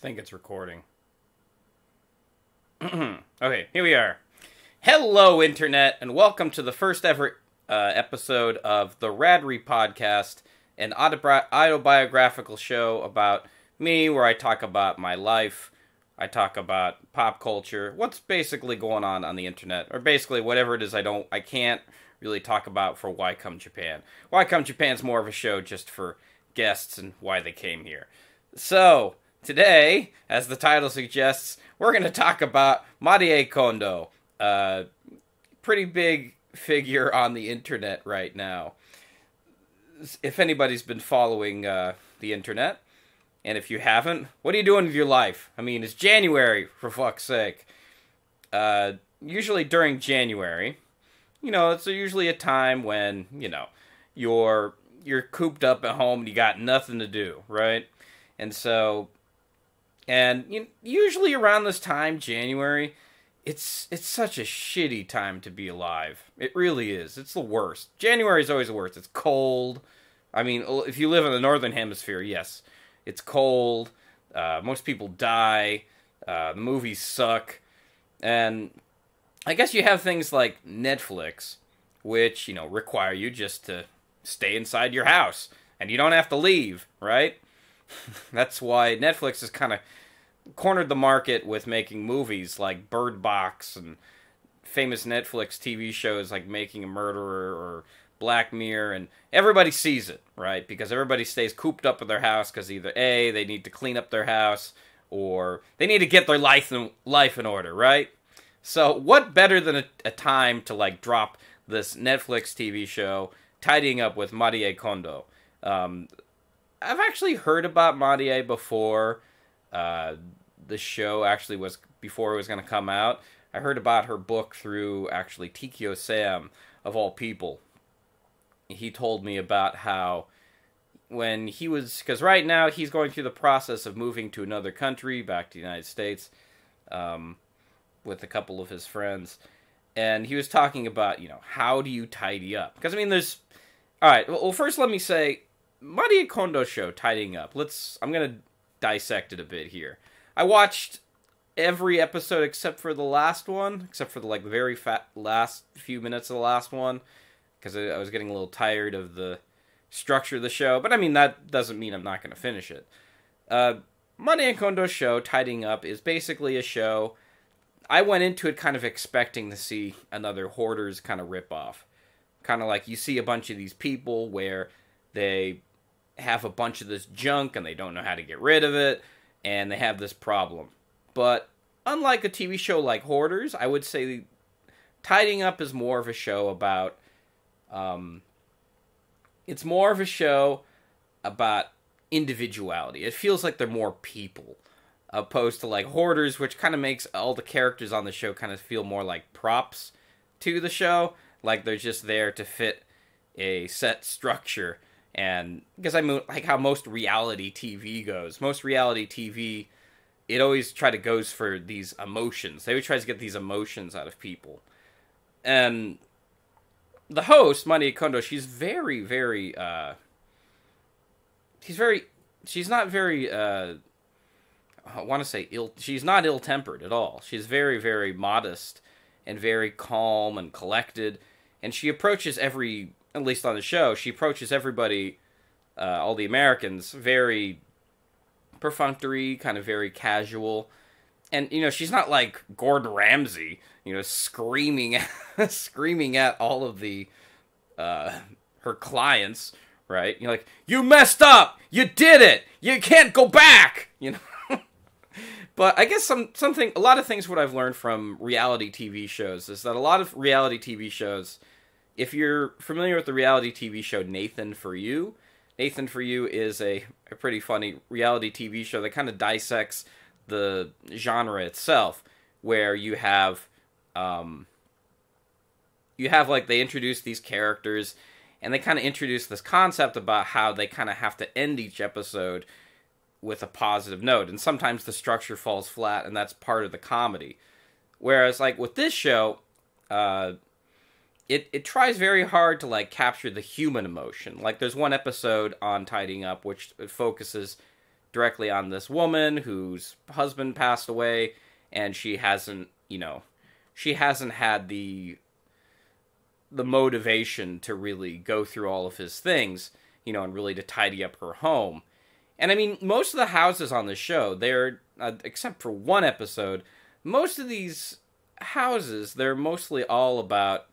Think it's recording. Okay, here we are. Hello, Internet, and welcome to the first ever episode of the Radrey Podcast, an autobiographical show about me, where I talk about my life, I talk about pop culture, what's basically going on the Internet, or basically whatever it is I can't really talk about for Why Come Japan. Why Come Japan's more of a show just for guests and why they came here. So, today, as the title suggests, we're going to talk about Marie Kondo, a pretty big figure on the internet right now. If anybody's been following the internet, and if you haven't, what are you doing with your life? I mean, it's January, for fuck's sake. Usually during January, it's usually a time when, you're cooped up at home and you got nothing to do, right? And so... And usually around this time, January, it's such a shitty time to be alive. It really is. It's the worst. January is always the worst. It's cold. I mean, if you live in the northern hemisphere, yes, it's cold. Most people die. The movies suck. And I guess you have things like Netflix, which, require you just to stay inside your house. And you don't have to leave, right? That's why Netflix has kind of cornered the market with making movies like Bird Box and famous Netflix TV shows like Making a Murderer or Black Mirror, and everybody sees it, right? Because everybody stays cooped up in their house because either A, they need to clean up their house, or they need to get their life in order, right? So what better than a time to drop this Netflix TV show, Tidying Up with Marie Kondo? I've actually heard about Marie before the show actually was, before it was going to come out. I heard about her book through, actually, Tikio Sam, of all people. He told me about how when he was, because right now he's going through the process of moving to another country, back to the United States, with a couple of his friends. And he was talking about, how do you tidy up? Because, alright, well, first let me say, Marie Kondo show, Tidying Up. I'm going to dissect it a bit here. I watched every episode except for the last one, except for the very last few minutes of the last one, because I was getting a little tired of the structure of the show. But that doesn't mean I'm not going to finish it. Marie Kondo's show, Tidying Up, is basically a show. I went into it kind of expecting to see another Hoarders kind of ripoff. Kind of like you see a bunch of these people where they have a bunch of this junk and they don't know how to get rid of it, and they have this problem. But unlike a TV show like Hoarders, I would say Tidying Up is more of a show about it's more of a show about individuality. It feels like they're more people, opposed to Hoarders, which kind of makes all the characters on the show kind of feel more like props to the show, like they're just there to fit a set structure. And because like how most reality TV goes. Most reality TV, it always goes for these emotions. They always try to get these emotions out of people. And the host, Marie Kondo, she's very, very, she's not very, I want to say she's not ill-tempered at all. She's very, very modest and very calm and collected. And she approaches at least on the show, she approaches everybody, all the Americans, very perfunctory, kind of very casual. And, she's not like Gordon Ramsay, screaming at all of the, her clients, right? You're like, you messed up! You did it! You can't go back! But I guess a lot of things what I've learned from reality TV shows is that a lot of reality TV shows, if you're familiar with the reality TV show Nathan For You is a pretty funny reality TV show that kind of dissects the genre itself, where you have they introduce these characters, and they kind of introduce this concept about how they kind of have to end each episode with a positive note, and sometimes the structure falls flat, and that's part of the comedy. Whereas, with this show, it tries very hard to capture the human emotion. There's one episode on Tidying Up which focuses directly on this woman whose husband passed away, and she hasn't had the motivation to really go through all of his things, and really to tidy up her home. And I mean, most of the houses on the show, they're, except for one episode, most of these houses, they're mostly all about,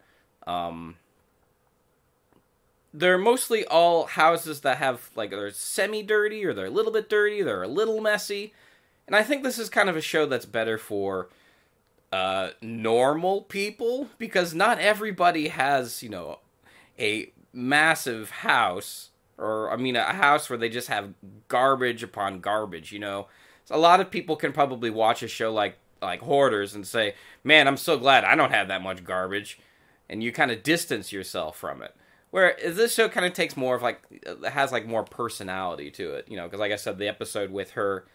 they're mostly all houses that have, like, they're semi-dirty, or they're a little bit dirty, they're a little messy. And I think this is kind of a show that's better for normal people, because not everybody has, a massive house, or, I mean, a house where they just have garbage upon garbage, So a lot of people can probably watch a show like Hoarders and say, man, I'm so glad I don't have that much garbage, and you kind of distance yourself from it. Where this show kind of takes more of, has, more personality to it, because, like I said, the episode with her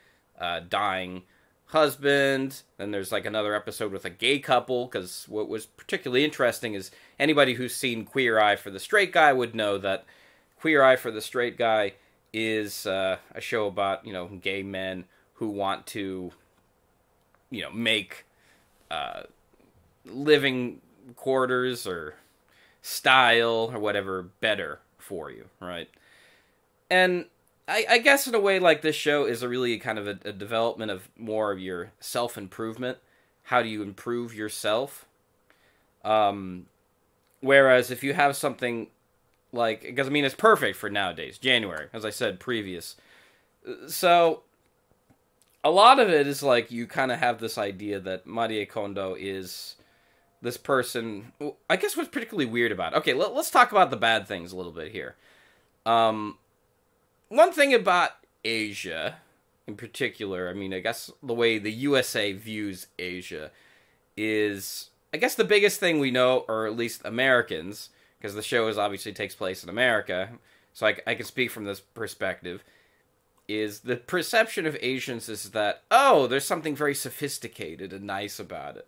dying husband, then there's, another episode with a gay couple, because what was particularly interesting is anybody who's seen Queer Eye for the Straight Guy would know that Queer Eye for the Straight Guy is a show about, gay men who want to, make living quarters or style or whatever better for you, right? And I guess in a way, this show is a really kind of a development of more of your self-improvement. How do you improve yourself? Whereas if you have something because, I mean, it's perfect for nowadays, January, as I said previous. So, a lot of it is, you kind of have this idea that Marie Kondo is this person. I guess what's particularly weird about it. Okay, let's talk about the bad things a little bit here. One thing about Asia, in particular, I mean, I guess the way the USA views Asia is, I guess the biggest thing we know, or at least Americans, because the show obviously takes place in America, so I can speak from this perspective, is the perception of Asians is that, oh, there's something very sophisticated and nice about it.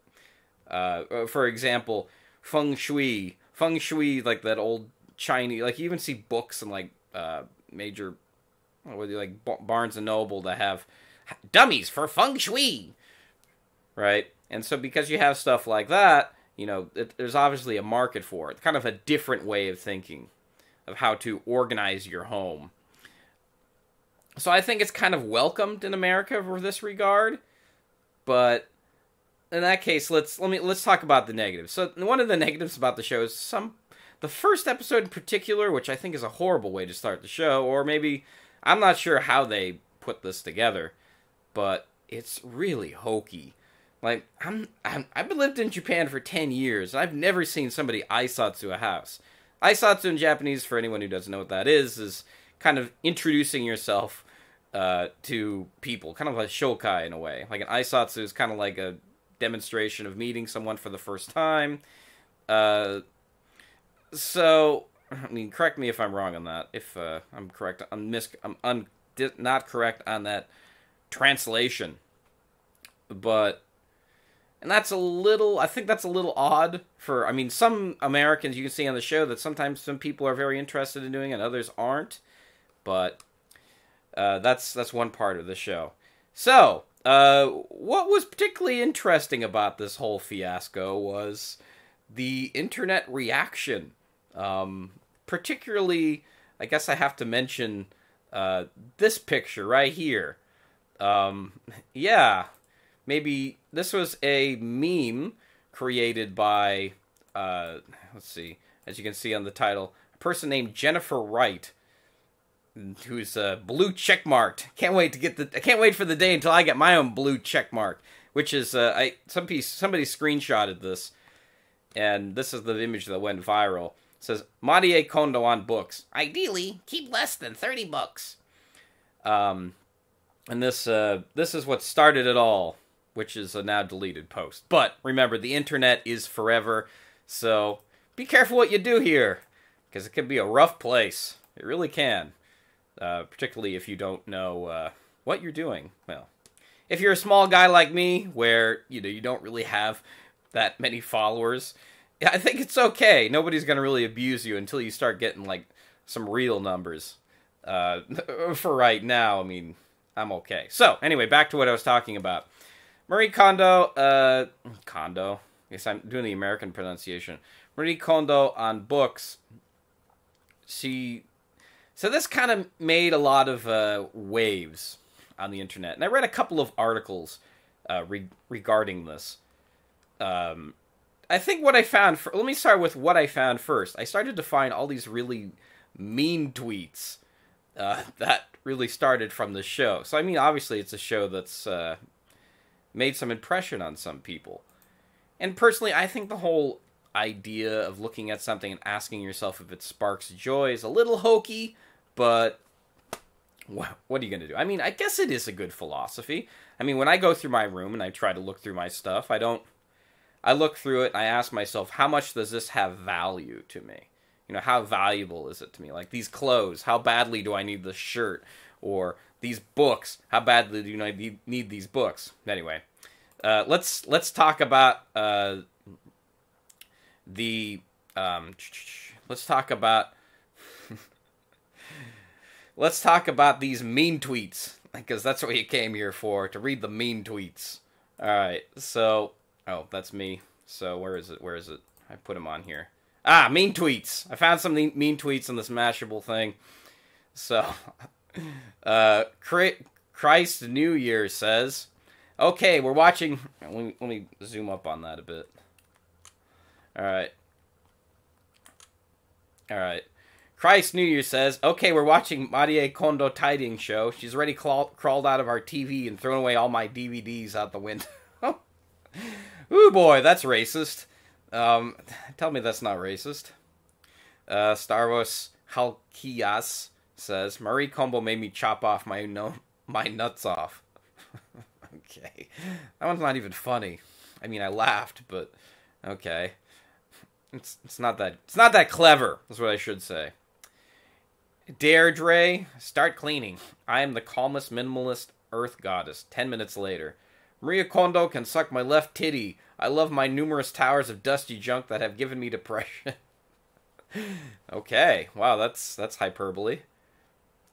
For example, feng shui, that old Chinese, you even see books and major, Barnes and Noble that have dummies for feng shui, right? And so because you have stuff like that, there's obviously a market for it. Kind of a different way of thinking of how to organize your home. So I think it's kind of welcomed in America for this regard. But in that case, let's talk about the negatives. So one of the negatives about the show is the first episode in particular, which I think is a horrible way to start the show, or maybe I'm not sure how they put this together, but it's really hokey. I've lived in Japan for 10 years, and I've never seen somebody aisatsu a house. Aisatsu in Japanese, for anyone who doesn't know what that is kind of introducing yourself to people, kind of like shokai in a way. An aisatsu is kind of like a demonstration of meeting someone for the first time. So, I mean, correct me if I'm wrong on that. If I'm correct, I'm not correct on that translation. And I think that's a little odd for, I mean, some Americans you can see on the show that sometimes some people are very interested in doing it and others aren't. But that's one part of the show. So, what was particularly interesting about this whole fiasco was the internet reaction. Particularly, I guess I have to mention this picture right here. Yeah. Maybe this was a meme created by, let's see, as you can see on the title, a person named Jennifer Wright, who's blue checkmarked. I can't wait for the day until I get my own blue checkmark, which is somebody screenshotted this, and this is the image that went viral. It says Marie Kondo on books. Ideally, keep less than 30 books. And this is what started it all, which is a now deleted post. But remember, the internet is forever, so be careful what you do here, because it can be a rough place. It really can, particularly if you don't know what you're doing. Well, if you're a small guy like me, where you don't really have that many followers, I think it's okay. Nobody's gonna really abuse you until you start getting some real numbers. For right now, I mean, I'm okay. So, anyway, back to what I was talking about. Marie Kondo, Kondo, I guess I'm doing the American pronunciation. Marie Kondo on books, so this kind of made a lot of waves on the internet. And I read a couple of articles regarding this. I think what I found, let me start with what I found first. I started to find all these really mean tweets that really started from the show. So, I mean, obviously it's a show that's made some impression on some people. And personally, I think the whole idea of looking at something and asking yourself if it sparks joy is a little hokey, but what are you going to do? I mean, I guess it is a good philosophy. I mean, when I go through my room and I try to look through my stuff, I look through it and I ask myself, how much does this have value to me? You know, how valuable is it to me? Like these clothes, how badly do I need this shirt? Or these books, how badly do I need these books? Anyway, let's talk about let's talk about these mean tweets, because that's what you came here for, to read the mean tweets. All right, so that's me. So where is it? I put them on here. Mean tweets. I found some mean tweets in this Mashable thing. So, Christ New Year says, okay, we're watching. Let me zoom up on that a bit. All right. Christ New Year says, okay, we're watching Marie Kondo tidying show. She's already crawled out of our TV and thrown away all my DVDs out the window. Ooh, boy, that's racist. Tell me that's not racist. Starvos Halkias says, Marie Kondo made me chop off my nuts off. Okay. That one's not even funny. I mean, I laughed, but okay. It's not that clever, is what I should say. Deirdre, start cleaning. I am the calmest minimalist earth goddess. 10 minutes later. Maria Kondo can suck my left titty. I love my numerous towers of dusty junk that have given me depression. Okay. Wow, that's hyperbole.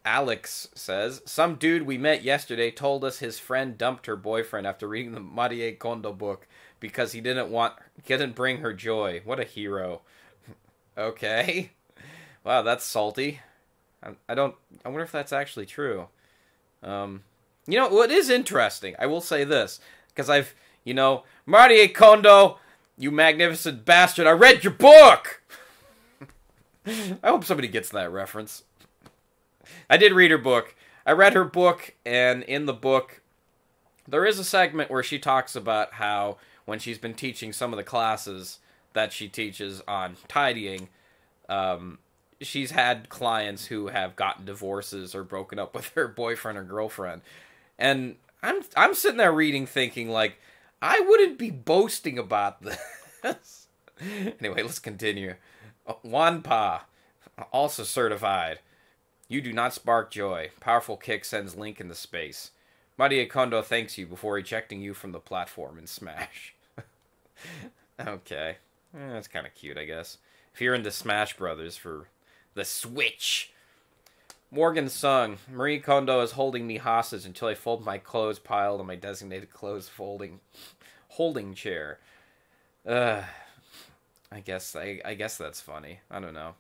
Alex says, some dude we met yesterday told us his friend dumped her boyfriend after reading the Marie Kondo book because he didn't bring her joy. What a hero. Okay. Wow, that's salty. I wonder if that's actually true. You know, what is interesting, I will say this, because Marie Kondo, you magnificent bastard, I read your book! I hope somebody gets that reference. I did read her book. I read her book, and in the book, there is a segment where she talks about how, when she's been teaching some of the classes that she teaches on tidying, she's had clients who have gotten divorces or broken up with her boyfriend or girlfriend. And I'm sitting there reading thinking, like, I wouldn't be boasting about this. Anyway, let's continue. Wanpa, also certified. You do not spark joy. Powerful kick sends Link into space. Marie Kondo thanks you before ejecting you from the platform in Smash. Okay. That's kind of cute, I guess. If you're into Smash Brothers for the Switch. Morgan Sung, Marie Kondo is holding me hostage until I fold my clothes piled on my designated clothes holding chair. I guess that's funny. I don't know.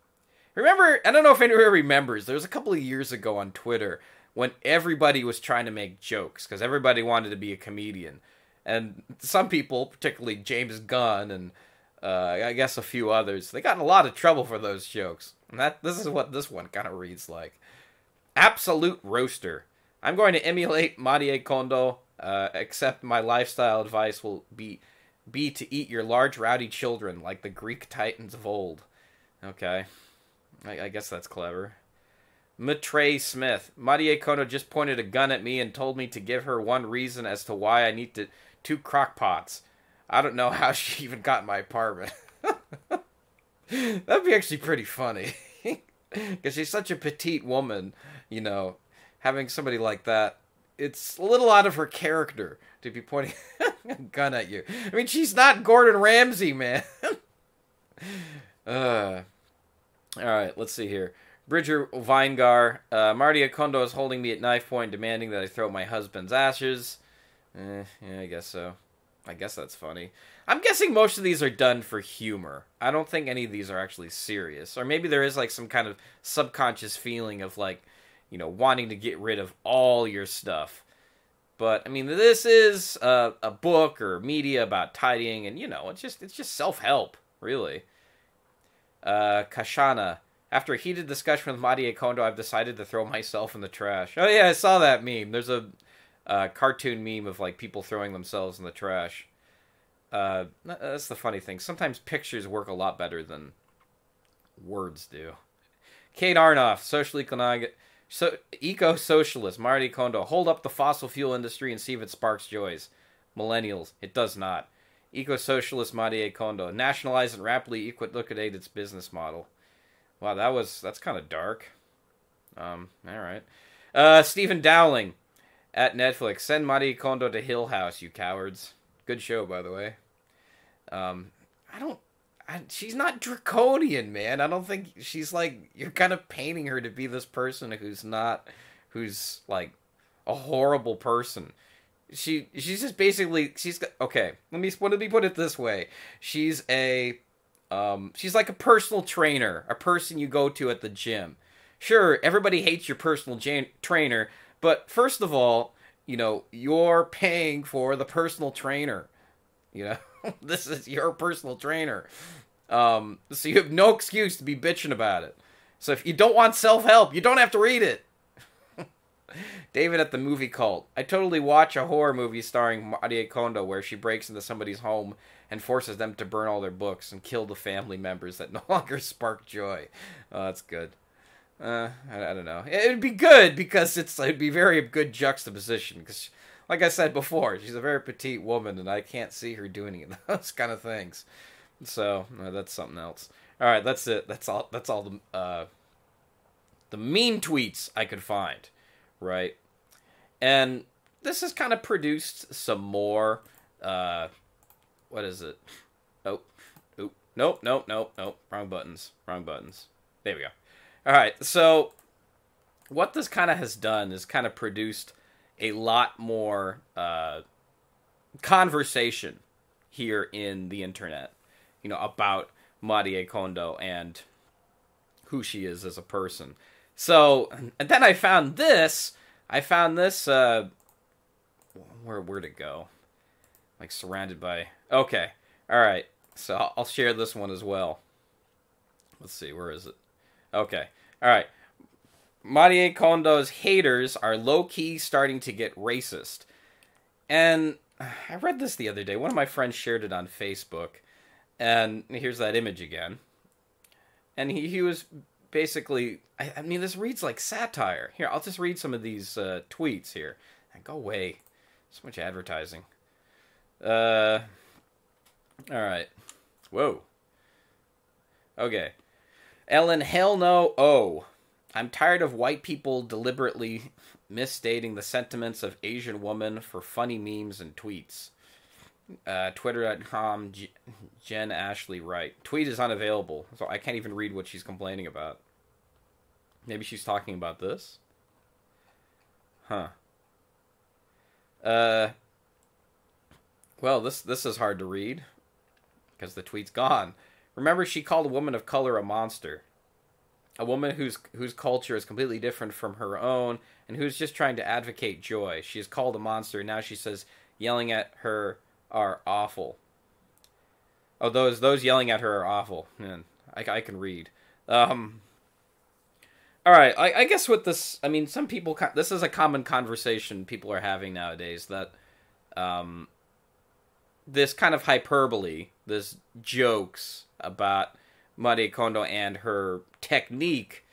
Remember, I don't know if anyone remembers, there was a couple of years ago on Twitter when everybody was trying to make jokes, because everybody wanted to be a comedian. And some people, particularly James Gunn and I guess a few others, they got in a lot of trouble for those jokes. And this is what this one kind of reads like. Absolute roaster. I'm going to emulate Marie Kondo, except my lifestyle advice will be to eat your large rowdy children like the Greek titans of old. Okay. I guess that's clever. Matre Smith. Marie Kondo just pointed a gun at me and told me to give her one reason as to why I need 2 crock pots. I don't know how she even got in my apartment. That'd be actually pretty funny. Because she's such a petite woman, having somebody like that. It's a little out of her character to be pointing a gun at you. I mean, she's not Gordon Ramsay, man. Alright, let's see here. Bridger Vinegar, Marty Kondo is holding me at knife point, demanding that I throw my husband's ashes. Yeah, I guess so. I guess that's funny. I'm guessing most of these are done for humor. I don't think any of these are actually serious. Or maybe there is like some kind of subconscious feeling of like, wanting to get rid of all your stuff. But, I mean, this is a book or media about tidying, and, it's just self-help, really. Kashana. After a heated discussion with Marie Kondo, I've decided to throw myself in the trash. Oh, yeah, I saw that meme. There's a cartoon meme of, like, people throwing themselves in the trash. That's the funny thing. Sometimes pictures work a lot better than words do. Kate Arnoff, eco-socialist, Marty Kondo. Hold up the fossil fuel industry and see if it sparks joys. Millennials, it does not. Eco-socialist Marie Kondo. Nationalize and rapidly liquidate its business model. Wow, that's kind of dark. Alright. Stephen Dowling at Netflix. Send Marie Kondo to Hill House, you cowards. Good show, by the way. She's not draconian, man. I don't think she's like, you're kind of painting her to be this person who's like a horrible person. She's just basically, okay, let me put it this way. She's like a personal trainer, a person you go to at the gym. Sure, everybody hates your personal trainer, but first of all, you're paying for the personal trainer. This is your personal trainer. So you have no excuse to be bitching about it. So if you don't want self-help, you don't have to read it. David at the Movie Cult. I totally watch a horror movie starring Marie Kondo where she breaks into somebody's home and forces them to burn all their books and kill the family members that no longer spark joy. Oh, that's good. I don't know. It'd be good because it'd be very good juxtaposition. Because, like I said before, she's a very petite woman, and I can't see her doing any of those kind of things. So that's something else. All right, that's it. That's all the mean tweets I could find, right? And this has kind of produced some more. What is it? Oh, nope. Wrong buttons. There we go. All right, so what this kind of has done is kind of produced a lot more conversation here in the internet, about Marie Kondo and who she is as a person. So, and then I found this, where'd it go? Like surrounded by, okay, all right, so I'll share this one as well. Let's see, where is it? Okay, all right. Marie Kondo's haters are low-key starting to get racist. And I read this the other day. One of my friends shared it on Facebook. And here's that image again. And he was basically, I mean, this reads like satire. Here, I'll just read some of these tweets here. And go away. So much advertising. All right. Whoa. Okay. Ellen, hell no. Oh. I'm tired of white people deliberately misstating the sentiments of Asian women for funny memes and tweets. Twitter.com, Jen Ashley Wright. Tweet is unavailable, so I can't even read what she's complaining about. Maybe she's talking about this? Huh. Well, this is hard to read, because the tweet's gone. Remember, she called a woman of color a monster. A woman whose culture is completely different from her own, and who's just trying to advocate joy. She is called a monster, and now she says yelling at her are awful. Oh, those yelling at her are awful. Man, I can read. All right, I guess with this, I mean, some people, this is a common conversation people are having nowadays, that this kind of hyperbole, this jokes about Marie Kondo and her technique,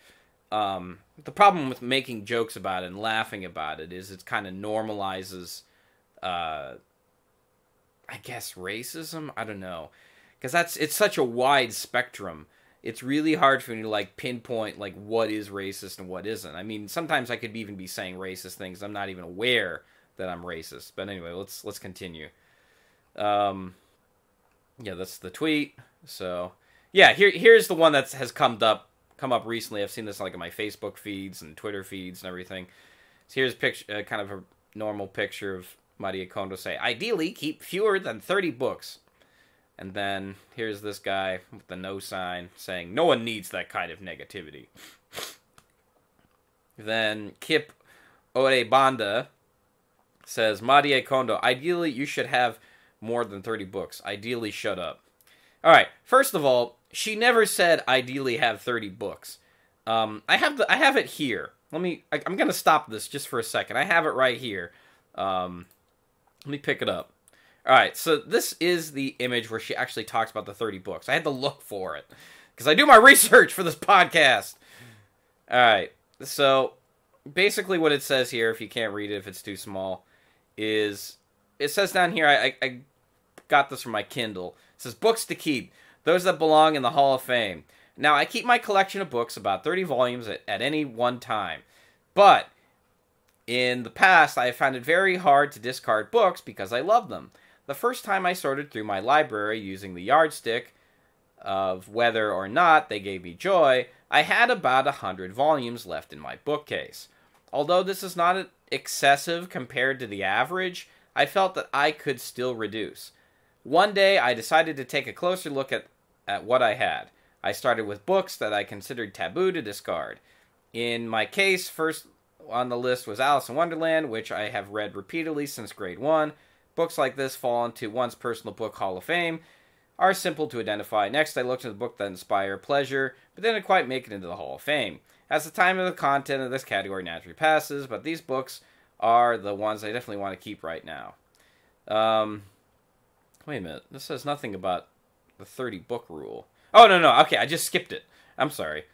the problem with making jokes about it and laughing about it is it kind of normalizes, I guess, racism? I don't know. Because it's such a wide spectrum. It's really hard for me to, like, pinpoint, like, what is racist and what isn't. I mean, sometimes I could even be saying racist things. I'm not even aware that I'm racist. But anyway, let's continue. Yeah, that's the tweet. So, yeah, here's the one that has come up come up recently. I've seen this like in my Facebook feeds and Twitter feeds and everything. So here's a picture, kind of a normal picture of Marie Kondo say, ideally keep fewer than 30 books. And then here's this guy with the no sign saying, no one needs that kind of negativity. Then Kip Orebanda says, Marie Kondo, ideally you should have more than 30 books. Ideally, shut up. All right, first of all, she never said ideally have 30 books. I have it here. I'm going to stop this just for a second. I have it right here. Let me pick it up. All right, so this is the image where she actually talks about the 30 books. I had to look for it because I do my research for this podcast. All right, so basically what it says here, if you can't read it, if it's too small, is it says down here, I got this from my Kindle. It says, books to keep, those that belong in the Hall of Fame. Now, I keep my collection of books, about 30 volumes at any one time. But in the past, I have found it very hard to discard books because I love them. The first time I sorted through my library using the yardstick of whether or not they gave me joy, I had about 100 volumes left in my bookcase. Although this is not excessive compared to the average, I felt that I could still reduce. One day, I decided to take a closer look at what I had. I started with books that I considered taboo to discard. In my case, first on the list was Alice in Wonderland, which I have read repeatedly since grade 1. Books like this fall into one's personal book Hall of Fame, are simple to identify. Next, I looked at the book that inspire pleasure, but didn't quite make it into the Hall of Fame. As the time of the content of this category naturally passes, but these books are the ones I definitely want to keep right now. Wait a minute. This says nothing about the 30 book rule. Oh, no. Okay, I just skipped it. I'm sorry.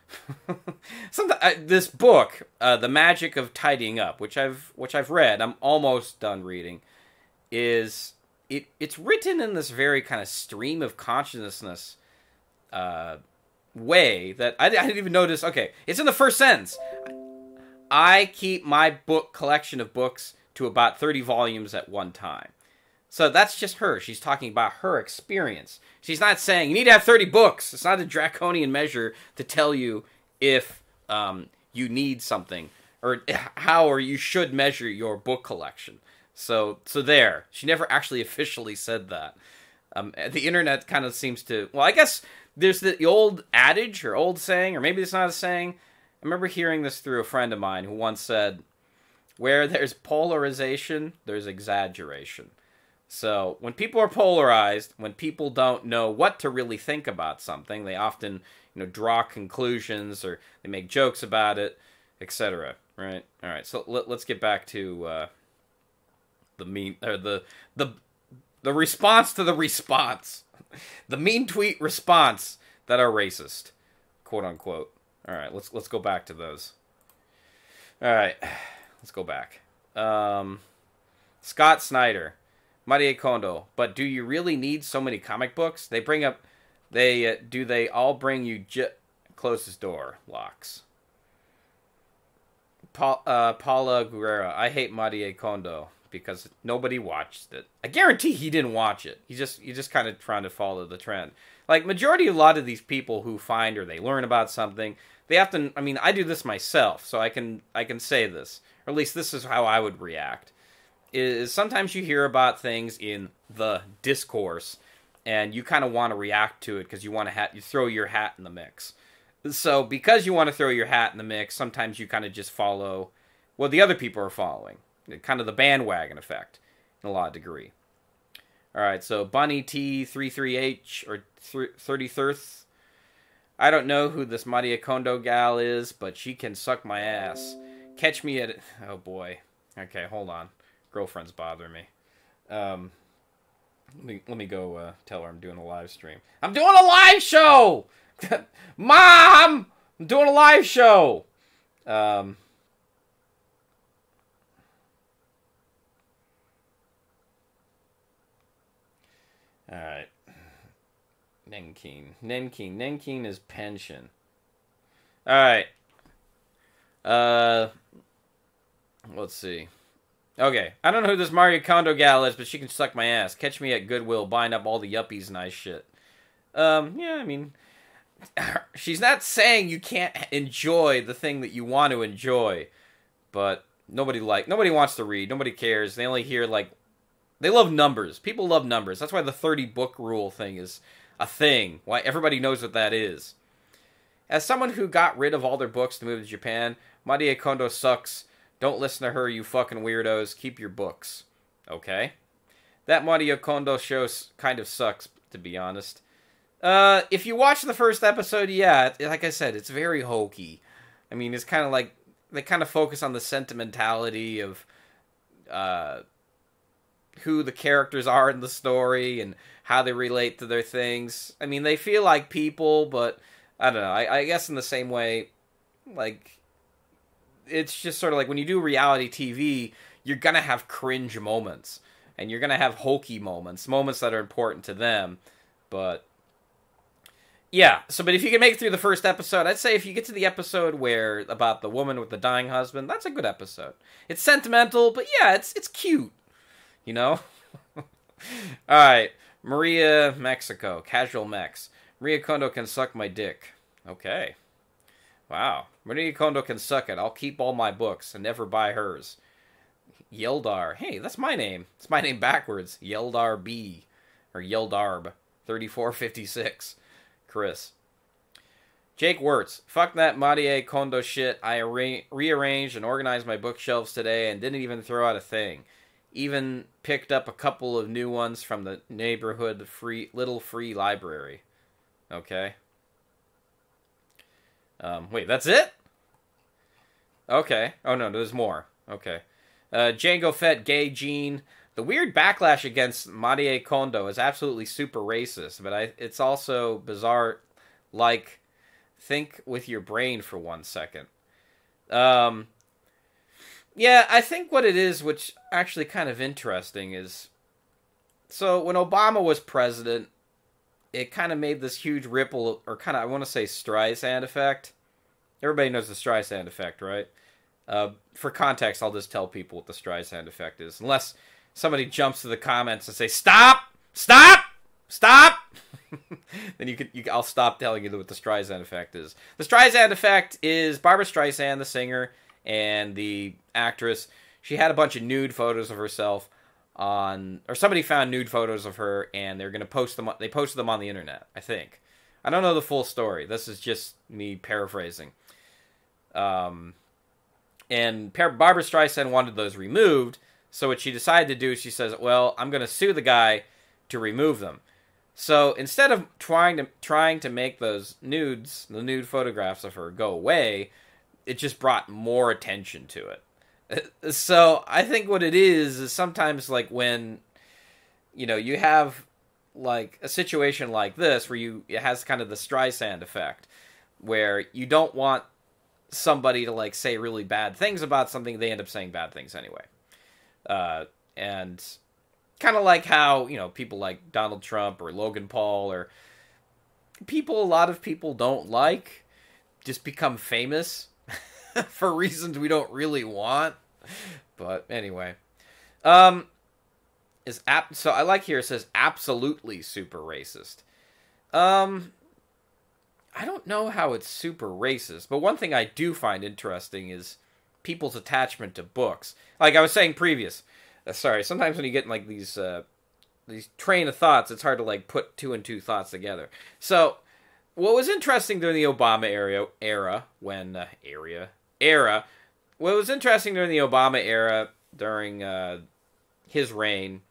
This book, The Magic of Tidying Up, which I've read, I'm almost done reading, it's written in this very kind of stream of consciousness way that I didn't even notice. Okay, it's in the first sentence. I keep my book collection of books to about 30 volumes at one time. So that's just her. She's talking about her experience. She's not saying you need to have 30 books. It's not a draconian measure to tell you if you need something or how or you should measure your book collection. So there. She never actually officially said that. The internet kind of seems to... Well, I guess there's the old adage or old saying, or maybe it's not a saying. I remember hearing this through a friend of mine who once said, where there's polarization, there's exaggeration. So when people are polarized, when people don't know what to really think about something, they often, draw conclusions or they make jokes about it, etc. Right? All right. So let's get back to the response to the response, the mean tweet response that are racist, quote unquote. All right. Let's go back to those. All right. Let's go back. Scott Snyder. Marie Kondo, but do you really need so many comic books? Do they all bring you close his door, locks. Paula Guerrera, I hate Marie Kondo because nobody watched it. I guarantee he didn't watch it. He just kind of trying to follow the trend. Like majority of a lot of these people who find or they learn about something, they often, I do this myself, so I can say this, or at least this is how I would react. Is sometimes you hear about things in the discourse, and you kind of want to react to it because you throw your hat in the mix. So because you want to throw your hat in the mix, sometimes you kind of just follow what the other people are following, kind of the bandwagon effect, in a lot of degree. All right, so Bunny T33H or 33rd. I don't know who this Marie Kondo gal is, but she can suck my ass. Catch me at... Oh boy. Okay, hold on. Girlfriend's bothering me. Let me go tell her I'm doing a live stream. I'm doing a live show! Mom! I'm doing a live show! Alright. Nenkeen is pension. Alright. Let's see. Okay, I don't know who this Marie Kondo gal is, but she can suck my ass. Catch me at Goodwill buying up all the yuppies nice shit. Yeah, she's not saying you can't enjoy the thing that you want to enjoy, but nobody wants to read. Nobody cares. They only hear, like, they love numbers. People love numbers. That's why the 30 book rule thing is a thing. Why everybody knows what that is. As someone who got rid of all their books to move to Japan, Marie Kondo sucks. Don't listen to her, you fucking weirdos. Keep your books. Okay? That Marie Kondo show kind of sucks, to be honest. If you watch the first episode, yeah, like I said, it's very hokey. I mean, it's kind of like, they kind of focus on the sentimentality of who the characters are in the story and how they relate to their things. I mean, they feel like people, but I don't know. I guess in the same way, like, it's just sort of like when you do reality TV, you're going to have cringe moments. And you're going to have hokey moments that are important to them. But yeah, but if you can make it through the first episode, I'd say if you get to the episode where about the woman with the dying husband, that's a good episode. It's sentimental, but yeah, it's cute. You know? Alright, Maria, Mexico, Casual Mex. Maria Kondo can suck my dick. Okay. Wow. Maria Kondo can suck it. I'll keep all my books and never buy hers. Yeldar. Hey, that's my name. It's my name backwards. Yeldar B. Or Yeldarb. 3456. Chris. Jake Wirtz. Fuck that Marie Kondo shit. I rearranged and organized my bookshelves today and didn't even throw out a thing. Even picked up a couple of new ones from the neighborhood little free library. Okay. Wait, that's it? Okay. Oh, no, there's more. Okay. Django Fett, Gay Gene. The weird backlash against Marie Kondo is absolutely super racist, but it's also bizarre. Like, think with your brain for 1 second. Yeah, I think what it is, which actually kind of interesting, is... So, when Obama was president, it kind of made this huge ripple, or kind of, I want to say, Streisand effect. Everybody knows the Streisand effect, right? For context, I'll just tell people what the Streisand effect is. Unless somebody jumps to the comments and say, Stop! Stop! Stop! Then I'll stop telling you what the Streisand effect is. The Streisand effect is Barbra Streisand, the singer, and the actress. She had a bunch of nude photos of herself or somebody found nude photos of her, and they're going to post them. They posted them on the internet, I think. I don't know the full story. This is just me paraphrasing. And Barbra Streisand wanted those removed, so what she decided to do, she says, well, I'm going to sue the guy to remove them. So instead of trying to make those nudes, the nude photographs of her, go away, it just brought more attention to it. So I think what it is sometimes like when, you have like a situation like this where it has kind of the Streisand effect, where you don't want somebody to like say really bad things about something, they end up saying bad things anyway. And kind of like how, people like Donald Trump or Logan Paul or a lot of people don't like just become famous for reasons we don't really want. But anyway. So I like here it says absolutely super racist. I don't know how it's super racist, but one thing I do find interesting is people's attachment to books. Like I was saying sometimes when you get in like these train of thoughts, it's hard to like put two and two thoughts together. So what was interesting during the Obama what was interesting during the Obama era, during his reign,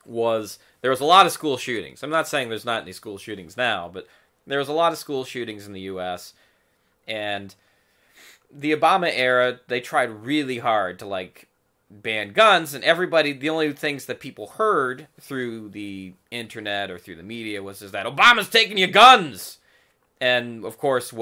was there was a lot of school shootings. I'm not saying there's not any school shootings now, but there was a lot of school shootings in the U.S., and the Obama era, they tried really hard to, like, ban guns, and the only things that people heard through the internet or through the media was that Obama's taking your guns! And, of course,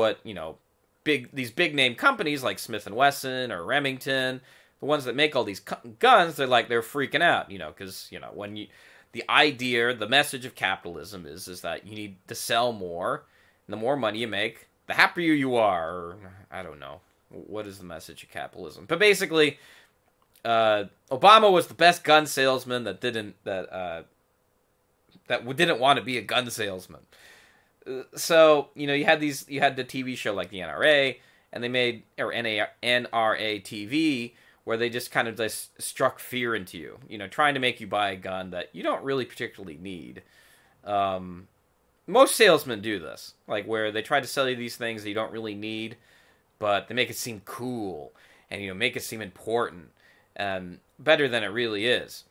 these big-name companies like Smith & Wesson or Remington, the ones that make all these guns, they're freaking out, because, when the message of capitalism is that you need to sell more, and the more money you make, the happier you are, or, I don't know, what is the message of capitalism? But basically, Obama was the best gun salesman that didn't want to be a gun salesman. So, you had the TV show like the NRA, and they made, or NRA TV, where they just kind of just struck fear into you, trying to make you buy a gun that you don't really particularly need. Most salesmen do this, like where they try to sell you these things that you don't really need, but they make it seem cool, and make it seem important, and better than it really is.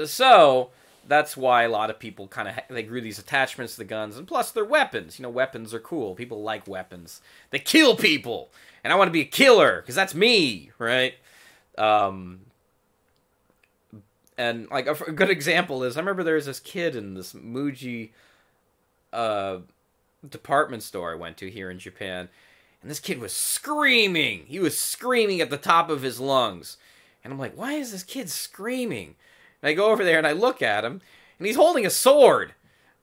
So that's why a lot of people they grew these attachments to the guns, and plus they're weapons. Weapons are cool. People like weapons. They kill people, and I want to be a killer because that's me, right? And like a good example is, I remember there was this kid in this Muji department store I went to here in Japan, and this kid was screaming. He was screaming at the top of his lungs, and I'm like, why is this kid screaming? And I go over there and I look at him, and he's holding a sword.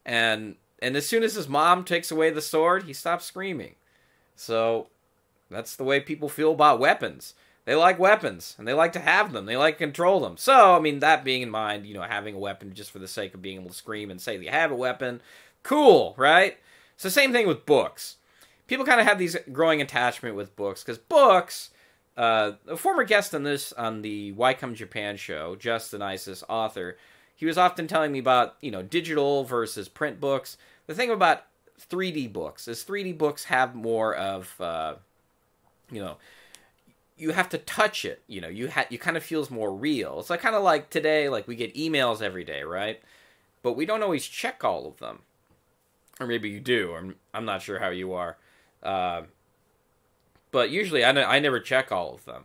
And as soon as his mom takes away the sword, he stops screaming. So that's the way people feel about weapons. They like weapons, and they like to have them. They like to control them. So, that being in mind, having a weapon just for the sake of being able to scream and say that you have a weapon, cool, right? It's the same thing with books. People kind of have these growing attachment with books, because books... a former guest on the Why Come Japan show, Justin Isis, author, he was often telling me about, digital versus print books. The thing about 3D books is 3D books have more of, you have to touch it. You kind of feels more real. It's like kind of like today, like we get emails every day, right? But we don't always check all of them. Or maybe you do, or I'm not sure how you are. But usually, I never check all of them.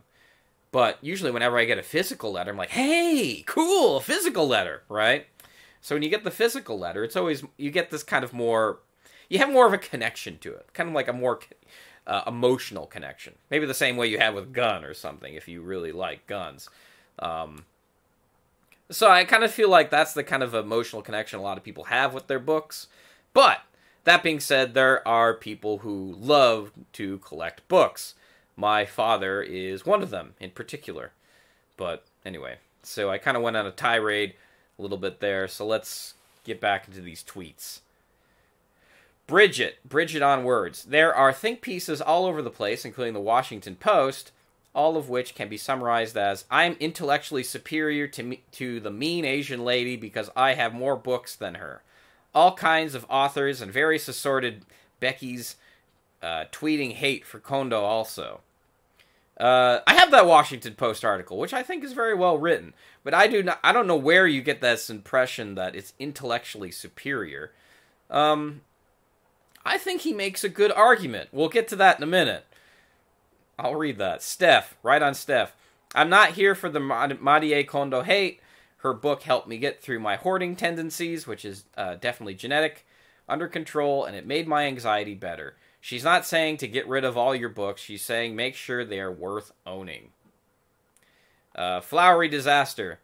But usually, whenever I get a physical letter, I'm like, hey, cool, a physical letter, right? So when you get the physical letter, it's always, you get this kind of more, you have more of a connection to it. Kind of like a more emotional connection. Maybe the same way you have with gun or something, if you really like guns. So I kind of feel like that's the kind of emotional connection a lot of people have with their books. But that being said, there are people who love to collect books. My father is one of them in particular. But anyway, so I kind of went on a tirade a little bit there. So let's get back into these tweets. Bridget on words. There are think pieces all over the place, including the Washington Post, all of which can be summarized as, I'm intellectually superior to the mean Asian lady because I have more books than her. All kinds of authors and various assorted Becky's tweeting hate for Kondo also. I have that Washington Post article, which I think is very well written, but I don't know where you get this impression that it's intellectually superior. I think he makes a good argument. We'll get to that in a minute. I'll read that. Steph, right on Steph. I'm not here for the Marie Kondo hate. Her book helped me get through my hoarding tendencies, which is definitely genetic, under control, and it made my anxiety better. She's not saying to get rid of all your books. She's saying make sure they are worth owning. Flowery Disaster.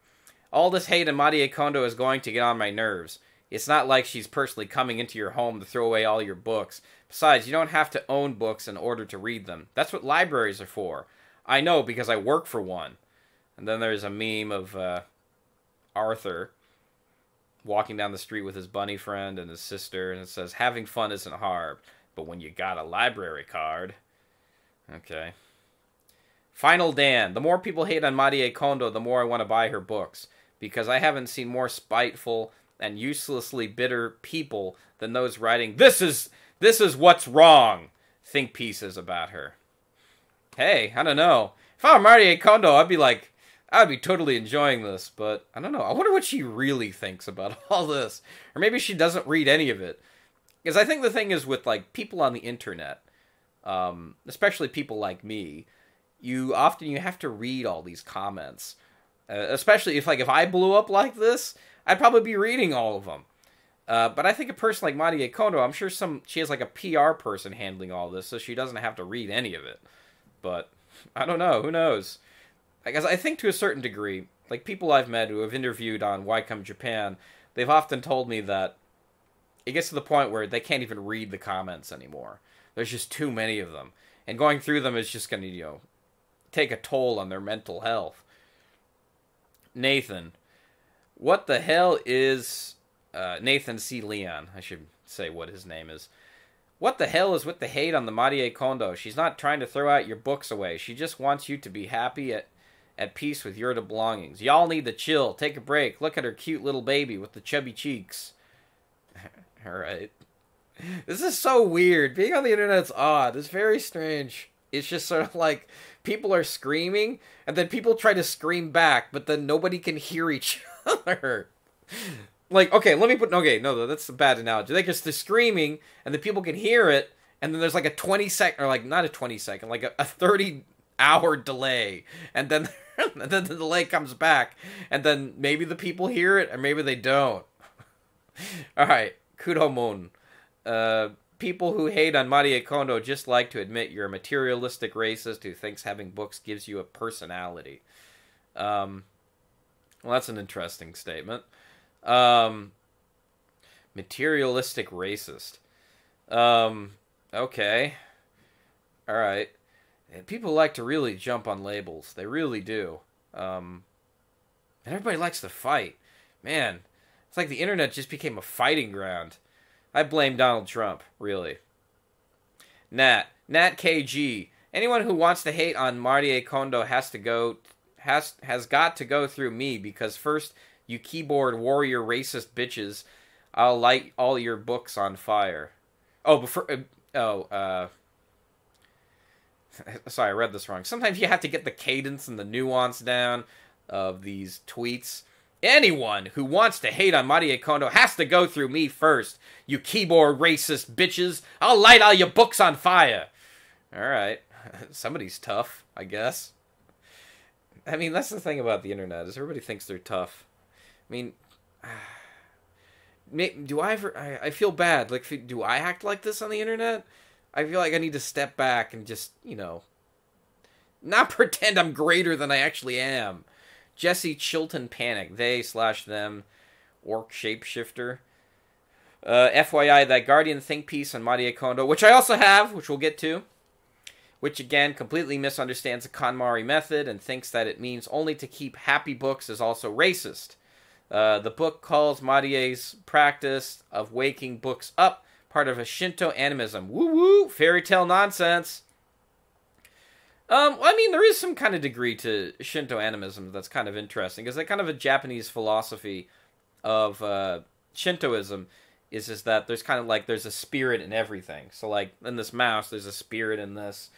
All this hate in Marie Kondo is going to get on my nerves. It's not like she's personally coming into your home to throw away all your books. Besides, you don't have to own books in order to read them. That's what libraries are for. I know because I work for one. And then there's a meme of Arthur walking down the street with his bunny friend and his sister, and it says, having fun isn't hard, but when you got a library card. Okay. Final Dan. The more people hate on Marie Kondo, the more I want to buy her books, because I haven't seen more spiteful and uselessly bitter people than those writing, this is what's wrong, think pieces about her. Hey, I don't know. If I were Marie Kondo, I'd be totally enjoying this, but I don't know. I wonder what she really thinks about all this. Or maybe she doesn't read any of it. Because I think the thing is with, like, people on the internet, especially people like me, you have to read all these comments. Especially if I blew up like this, I'd probably be reading all of them. But I think a person like Marie Kondo, I'm sure she has like a PR person handling all this, so she doesn't have to read any of it. But I don't know. Who knows? I guess I think to a certain degree, like people I've met who have interviewed on Why Come Japan, they've often told me that it gets to the point where they can't even read the comments anymore. There's just too many of them. And going through them is just going to, take a toll on their mental health. Nathan. What the hell is Nathan C. Leon? I should say what his name is. What the hell is with the hate on the Marie Kondo? She's not trying to throw out your books away. She just wants you to be happy at peace with your belongings. Y'all need to chill. Take a break. Look at her cute little baby with the chubby cheeks. Alright. This is so weird. Being on the internet's odd. It's very strange. It's just sort of like people are screaming, and then people try to scream back, but then nobody can hear each other. Like, okay, no, that's a bad analogy. Like, they're screaming, and the people can hear it, and then there's like a 20-second, or like, not a 20-second, like a 30-hour delay, and then, and then the delay comes back, and then maybe the people hear it, or maybe they don't. Alright, Kudomon. People who hate on Marie Kondo just like to admit you're a materialistic racist who thinks having books gives you a personality. Well, that's an interesting statement. Materialistic racist. Okay. Alright. People like to really jump on labels. They really do. And everybody likes to fight. Man, it's like the internet just became a fighting ground. I blame Donald Trump, really. Nat KG. Anyone who wants to hate on Marie Kondo has got to go through me, because first, you keyboard warrior racist bitches, I'll light all your books on fire. Sorry, I read this wrong. Sometimes you have to get the cadence and the nuance down of these tweets. Anyone who wants to hate on Marie Kondo has to go through me first, you keyboard racist bitches. I'll light all your books on fire. Alright. Somebody's tough, I guess. I mean, that's the thing about the internet, is everybody thinks they're tough. I mean, do I ever... I feel bad. Like, do I act like this on the internet? I feel like I need to step back and just, not pretend I'm greater than I actually am. Jesse Chilton Panic. They/them. Orc Shapeshifter. FYI, that Guardian think piece on Marie Kondo, which I also have, which we'll get to, which again completely misunderstands the KonMari method and thinks that it means only to keep happy books is also racist. The book calls Marie's practice of waking books up part of a Shinto animism. Woo-woo! Fairy tale nonsense! I mean, there is some kind of degree to Shinto animism that's kind of interesting, because that kind of a Japanese philosophy of Shintoism is that there's kind of like, there's a spirit in everything. So like, in this mouse, there's a spirit in this.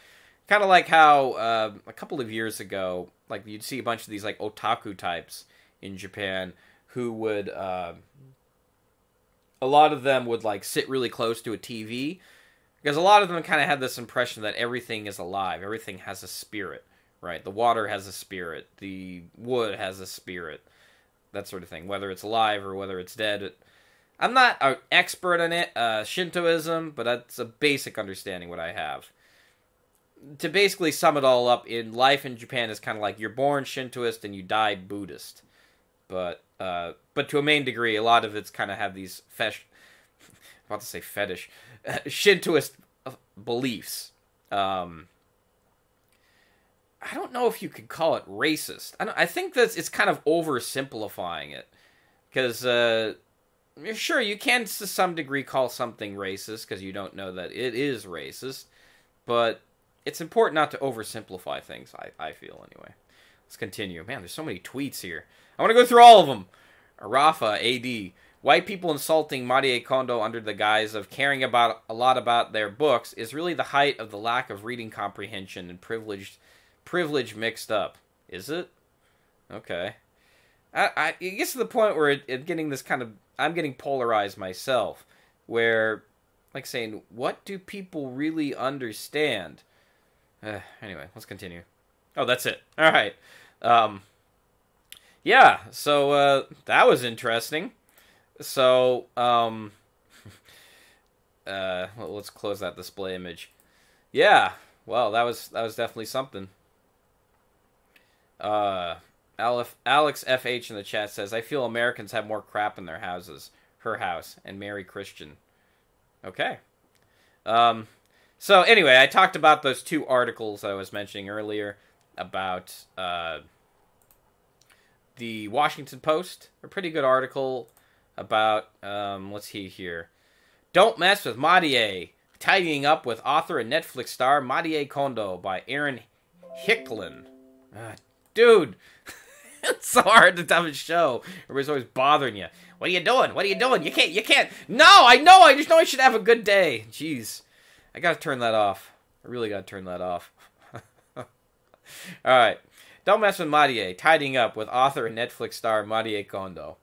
Kind of like how, a couple of years ago, like, you'd see a bunch of these, like, otaku types in Japan who would, a lot of them would, like, sit really close to a TV, because a lot of them kind of had this impression that everything is alive. Everything has a spirit, right? The water has a spirit. The wood has a spirit. That sort of thing. Whether it's alive or whether it's dead. I'm not an expert on it, Shintoism, but that's a basic understanding what I have. To basically sum it all up, in life in Japan is kind of like you're born Shintoist and you die Buddhist. But to a main degree, a lot of it's kind of have these fetish. Shintoist beliefs. I don't know if you could call it racist. I think that it's kind of oversimplifying it. Because, sure, you can to some degree call something racist because you don't know that it is racist. But it's important not to oversimplify things, I feel, anyway. Let's continue. Man, there's so many tweets here. I want to go through all of them. Rafa, AD. White people insulting Marie Kondo under the guise of caring a lot about their books is really the height of the lack of reading comprehension and privilege mixed up. Is it? Okay. It gets to the point where it's getting this kind of... I'm getting polarized myself, where, like, saying, what do people really understand? Anyway, let's continue. Oh, that's it. All right. Yeah, so that was interesting. So, let's close that display image. Yeah, well, that was definitely something. Alex FH in the chat says, I feel Americans have more crap in their houses. Her house. And Mary Christian. Okay. So, anyway, I talked about those two articles I was mentioning earlier about the Washington Post. A pretty good article about, let's see here. Don't Mess with Marie, Tidying Up with Author and Netflix Star Marie Kondo by Aaron Hicklin. Dude, it's so hard to have a show. Everybody's always bothering you. What are you doing? What are you doing? You can't. No, I know. I just know I should have a good day. Jeez. I gotta turn that off. I really gotta turn that off. Alright. Don't Mess with Marie, Tidying Up with Author and Netflix Star Marie Kondo.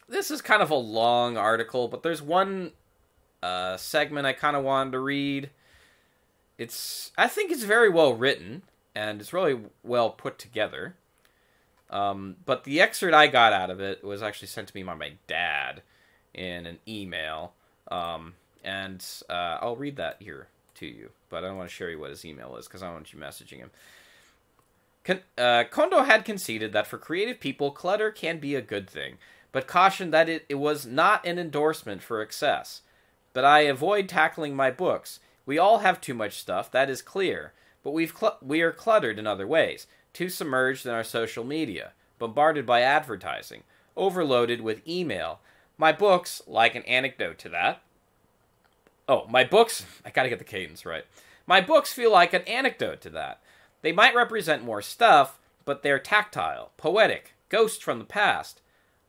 This is kind of a long article, but there's one segment I kind of wanted to read. I think it's very well written, and it's really well put together. But the excerpt I got out of it was actually sent to me by my dad in an email. And I'll read that here to you, but I don't want to share you what his email is because I don't want you messaging him. Kondo had conceded that for creative people, clutter can be a good thing, but cautioned that it was not an endorsement for excess. But I avoid tackling my books. We all have too much stuff, that is clear, but we are cluttered in other ways, too submerged in our social media, bombarded by advertising, overloaded with email. My books, like an anecdote to that. My books, I gotta get the cadence right. My books feel like an anecdote to that. They might represent more stuff, but they're tactile, poetic, ghosts from the past.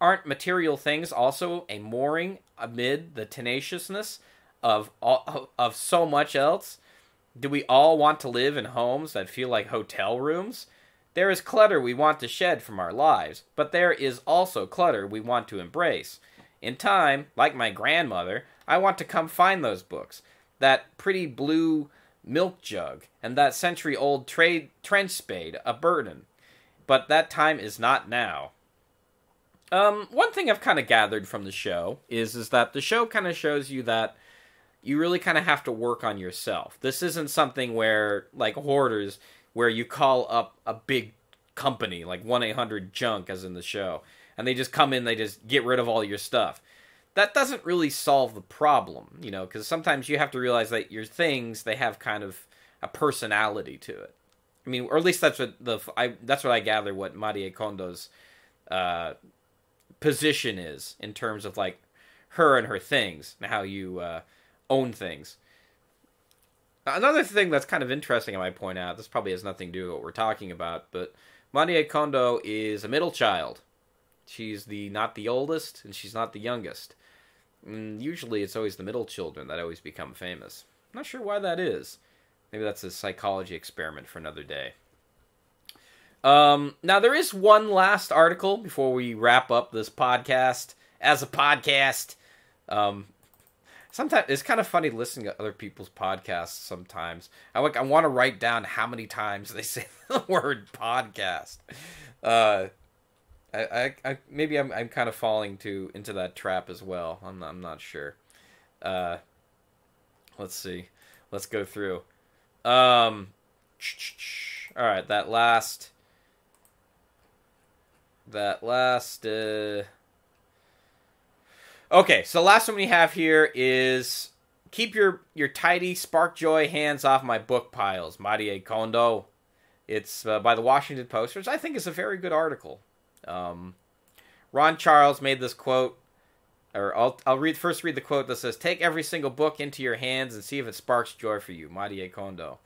Aren't material things also a mooring amid the tenaciousness of so much else? Do we all want to live in homes that feel like hotel rooms? There is clutter we want to shed from our lives, but there is also clutter we want to embrace. In time, like my grandmother, I want to come find those books, that pretty blue milk jug, and that century-old trench spade, a burden. But that time is not now. One thing I've kind of gathered from the show is that the show kind of shows you that you really kind of have to work on yourself. This isn't something where, like Hoarders, where you call up a big company, like 1-800-JUNK, as in the show, and they just come in, they just get rid of all your stuff. That doesn't really solve the problem, because sometimes you have to realize that your things, they have kind of a personality to it. I mean, or at least that's what that's what I gather what Marie Kondo's position is in terms of like her and her things and how you own things. Another thing that's kind of interesting I might point out, this probably has nothing to do with what we're talking about, but Marie Kondo is a middle child. She's not the oldest, and she's not the youngest. And usually it's always the middle children that always become famous. I'm not sure why that is. Maybe that's a psychology experiment for another day. Now, there is one last article before we wrap up this podcast as a podcast. Sometimes it's kind of funny listening to other people's podcasts sometimes. I want to write down how many times they say the word podcast. Maybe I'm kind of falling into that trap as well. I'm not sure. Let's see. Let's go through. All right, that last. Okay, so the last one we have here is keep your tidy spark joy hands off my book piles. Marie Kondo. It's by the Washington Post, which I think is a very good article. Ron Charles made this quote, or I'll first read the quote that says, "Take every single book into your hands and see if it sparks joy for you." Marie Kondo.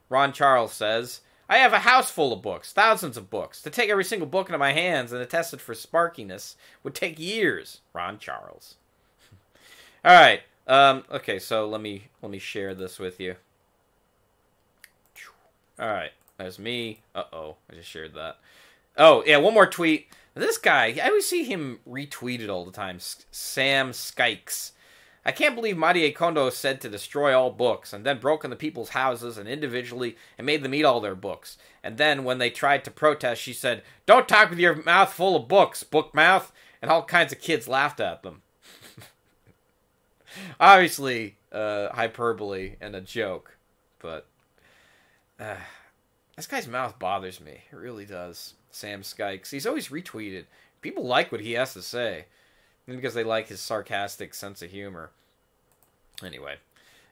Ron Charles says, "I have a house full of books, thousands of books. To take every single book into my hands and to test it for sparkiness would take years." Ron Charles. All right. Okay, so let me share this with you. All right. There's me. Uh-oh. I just shared that. Oh, yeah, one more tweet. This guy, I always see him retweeted all the time. Sam Skikes. "I can't believe Marie Kondo said to destroy all books, and then broke into people's houses and individually and made them eat all their books. And then when they tried to protest, she said, 'Don't talk with your mouth full of books, book mouth,' and all kinds of kids laughed at them." Obviously, hyperbole and a joke, but this guy's mouth bothers me. It really does. Sam Skikes. He's always retweeted. People like what he has to say, because they like his sarcastic sense of humor. Anyway,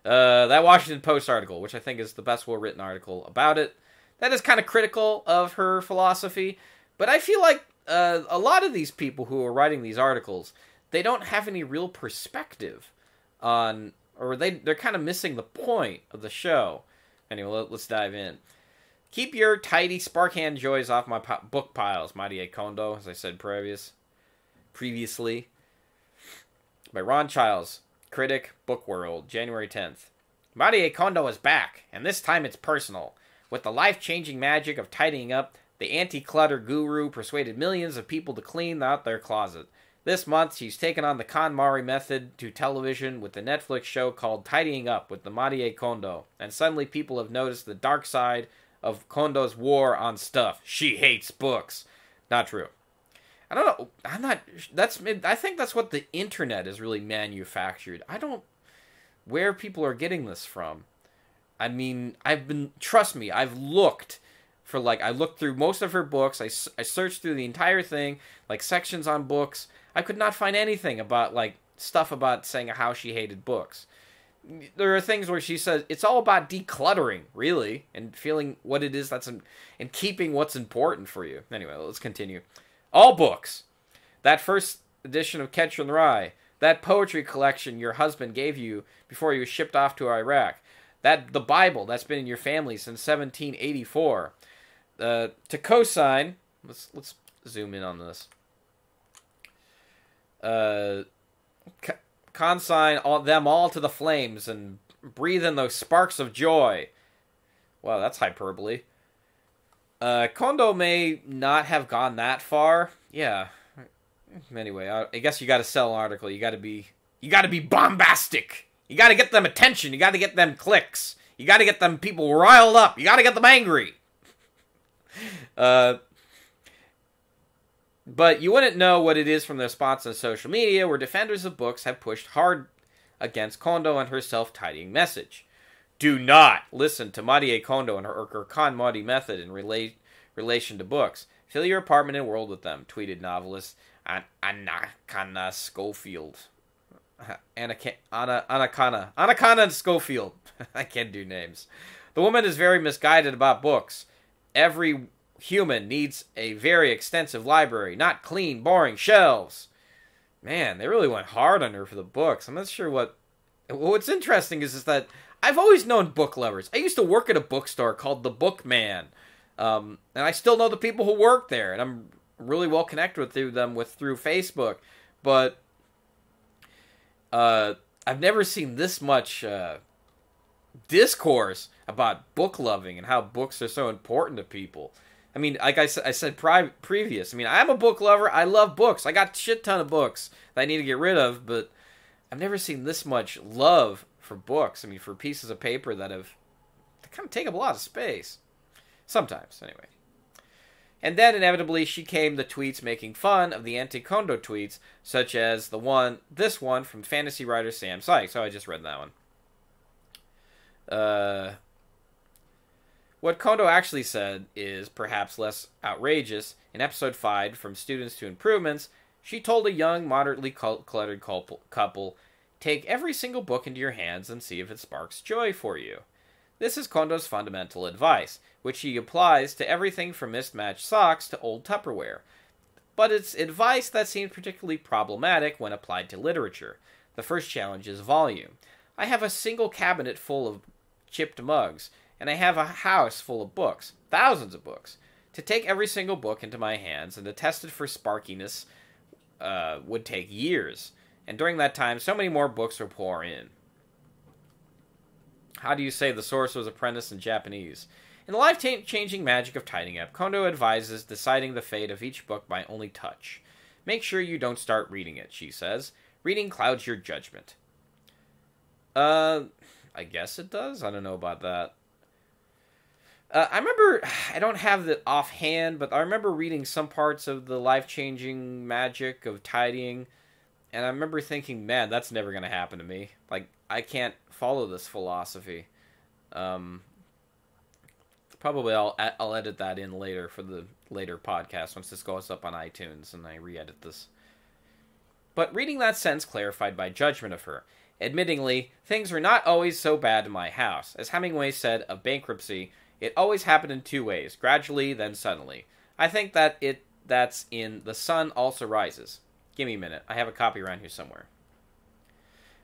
that Washington Post article, which I think is the best well-written article about it, that is kind of critical of her philosophy, but I feel like a lot of these people who are writing these articles, they don't have any real perspective on, or they're kind of missing the point of the show. Anyway, let's dive in. Keep your tidy spark hand joys off my book piles, Marie Kondo, as I said previously. By Ron Childs, critic, Book World, January 10th. Marie Kondo is back, and this time it's personal. With the life-changing magic of tidying up, the anti-clutter guru persuaded millions of people to clean out their closet. This month, she's taken on the KonMari method to television with the Netflix show called Tidying Up with the Marie Kondo, and suddenly people have noticed the dark side of Kondo's war on stuff. She hates books. Not true. I don't know. I think that's what the internet is really manufactured. I don't where people are getting this from. I mean, trust me, I've looked for, I looked through most of her books. I searched through the entire thing, sections on books. I could not find anything about, stuff about saying how she hated books. There are things where she says it's all about decluttering, really, and feeling what it is and keeping what's important for you. Anyway, let's continue. All books. That first edition of Catcher in the Rye. That poetry collection your husband gave you before he was shipped off to Iraq. The Bible that's been in your family since 1784. To co-sign, let's zoom in on this. Consign them all to the flames and breathe in those sparks of joy. Wow, that's hyperbole. Kondo may not have gone that far. Yeah. Anyway, I guess you got to sell an article. You got to be bombastic. You got to get them attention. You got to get them clicks. You got to get them people riled up. You got to get them angry. But you wouldn't know what it is from the response on social media, where defenders of books have pushed hard against Kondo and her self-tidying message. Do not listen to Marie Kondo and her KonMari method in relation to books. Fill your apartment and world with them, tweeted novelist Anakana Schofield. Anakana Schofield. I can't do names. The woman is very misguided about books. Every human needs a very extensive library, not clean, boring shelves. Man, they really went hard on her for the books. I'm not sure what's interesting is that I've always known book lovers. I used to work at a bookstore called The Bookman, and I still know the people who work there, and I'm really well connected through Facebook. But I've never seen this much discourse about book loving and how books are so important to people. I mean, like I said previous, I mean, I'm a book lover. I love books. I got a shit ton of books that I need to get rid of, but I've never seen this much love for books. I mean, for pieces of paper that kind of take up a lot of space. Sometimes, anyway. And then, inevitably, she came the tweets making fun of the anti-Kondo tweets, such as this one from fantasy writer Sam Sykes. Oh, I just read that one. What Kondo actually said is perhaps less outrageous. In episode 5, From Students to Improvements, she told a young, moderately cluttered couple, take every single book into your hands and see if it sparks joy for you. This is Kondo's fundamental advice, which she applies to everything from mismatched socks to old Tupperware. But it's advice that seems particularly problematic when applied to literature. The first challenge is volume. I have a single cabinet full of chipped mugs, and I have a house full of books, thousands of books. To take every single book into my hands and to test it for sparkiness would take years. And during that time, so many more books would pour in. How do you say the Sorcerer's Apprentice in Japanese? In the life-changing magic of tidying up, Kondo advises deciding the fate of each book by only touch. Make sure you don't start reading it, she says. Reading clouds your judgment. I guess it does? I don't know about that. I remember, I don't have it offhand, but I remember reading some parts of the life-changing magic of tidying, and I remember thinking, man, that's never going to happen to me. I can't follow this philosophy. Probably I'll edit that in later for the later podcast once this goes up on iTunes and I re-edit this. But reading that sentence clarified my judgment of her. Admittingly, things were not always so bad in my house. As Hemingway said of bankruptcy, it always happened in two ways, gradually, then suddenly. I think that's in The Sun Also Rises. Give me a minute. I have a copy around here somewhere.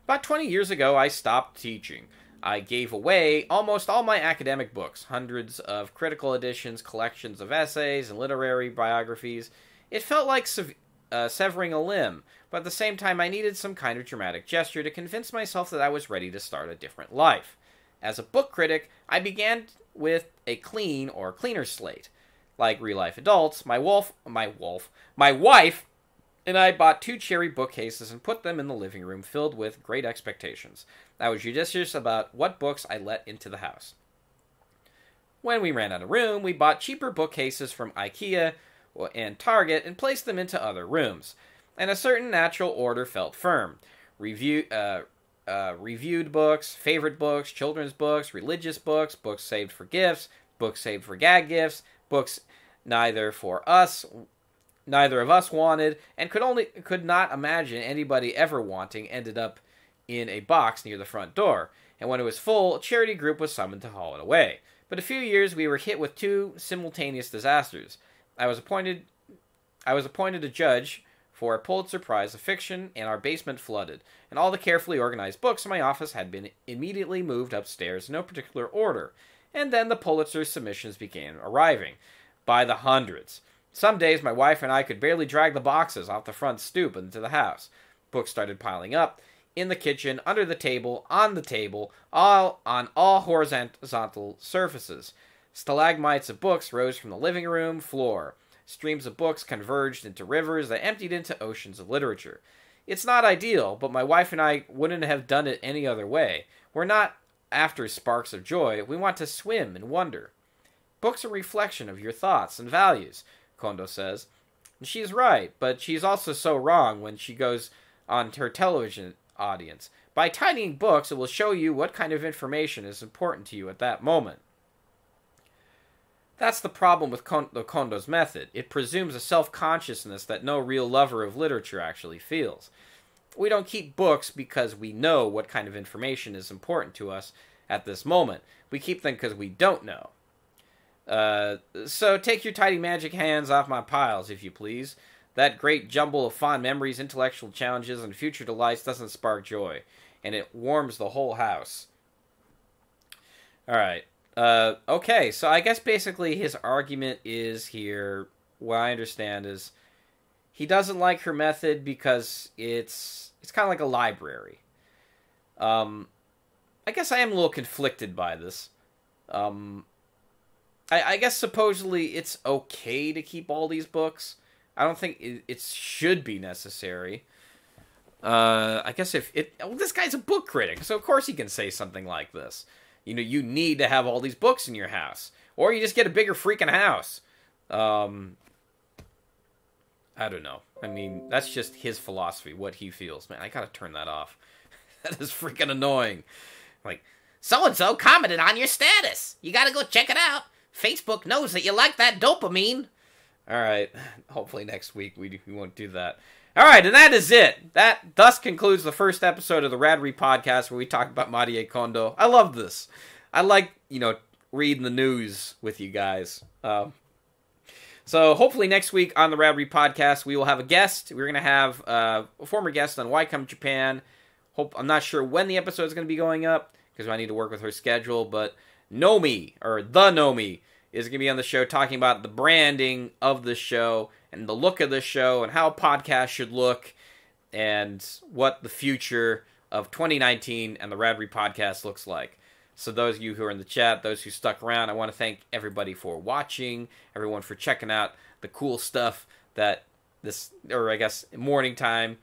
About 20 years ago, I stopped teaching. I gave away almost all my academic books, hundreds of critical editions, collections of essays, and literary biographies. It felt like severing a limb, but at the same time I needed some kind of dramatic gesture to convince myself that I was ready to start a different life. As a book critic, I began with a clean or cleaner slate. Like real-life adults, my wife and I bought 2 cherry bookcases and put them in the living room filled with great expectations. I was judicious about what books I let into the house. When we ran out of room, we bought cheaper bookcases from IKEA and Target and placed them into other rooms. And a certain natural order felt firm. Reviewed books, favorite books, children's books, religious books, books saved for gifts, books saved for gag gifts, books neither of us wanted, and could not imagine anybody ever wanting, ended up in a box near the front door. And when it was full, a charity group was summoned to haul it away. But a few years we were hit with 2 simultaneous disasters. I was appointed a judge for a Pulitzer Prize of fiction, and our basement flooded, and all the carefully organized books in my office had been immediately moved upstairs in no particular order. And then the Pulitzer submissions began arriving, by the hundreds. Some days my wife and I could barely drag the boxes off the front stoop into the house. Books started piling up, in the kitchen, under the table, on the table, all horizontal surfaces. Stalagmites of books rose from the living room floor. Streams of books converged into rivers that emptied into oceans of literature. It's not ideal, but my wife and I wouldn't have done it any other way. We're not after sparks of joy. We want to swim in wonder. Books are a reflection of your thoughts and values, Kondo says. And she's right, but she's also so wrong when she goes on to her television audience. By tidying books, it will show you what kind of information is important to you at that moment. That's the problem with Kondo's method. It presumes a self-consciousness that no real lover of literature actually feels. We don't keep books because we know what kind of information is important to us at this moment. We keep them because we don't know. So take your tidy magic hands off my piles, if you please. That great jumble of fond memories, intellectual challenges, and future delights doesn't spark joy, and it warms the whole house. Alright. Okay, so I guess basically his argument is here, what I understand is, he doesn't like her method because it's kind of like a library. I guess I am a little conflicted by this. I guess supposedly it's okay to keep all these books. I don't think it should be necessary. I guess this guy's a book critic, so of course he can say something like this. You know, you need to have all these books in your house. Or you just get a bigger freaking house. I don't know. I mean, that's just his philosophy, what he feels. Man, I gotta turn that off. That is freaking annoying. Like, so-and-so commented on your status. You gotta go check it out. Facebook knows that you like that dopamine. Alright, hopefully next week we won't do that. Alright, and that is it. That thus concludes the first episode of the Radrey Podcast where we talk about Marie Kondo. I love this. I like, reading the news with you guys. So hopefully next week on the Radrey Podcast we will have a guest. We're going to have a former guest on Why Come Japan. I'm not sure when the episode is going to be going up because I need to work with her schedule, but Nomi is going to be on the show talking about the branding of the show and the look of the show and how podcasts should look and what the future of 2019 and the Radrey Podcast looks like. So those of you who are in the chat, those who stuck around, I want to thank everybody for watching, everyone for checking out the cool stuff that morning time.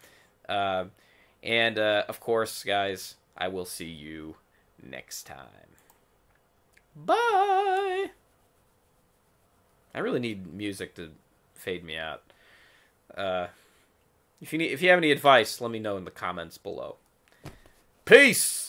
And of course, guys, I will see you next time. Bye! I really need music to fade me out. If you have any advice, let me know in the comments below. Peace!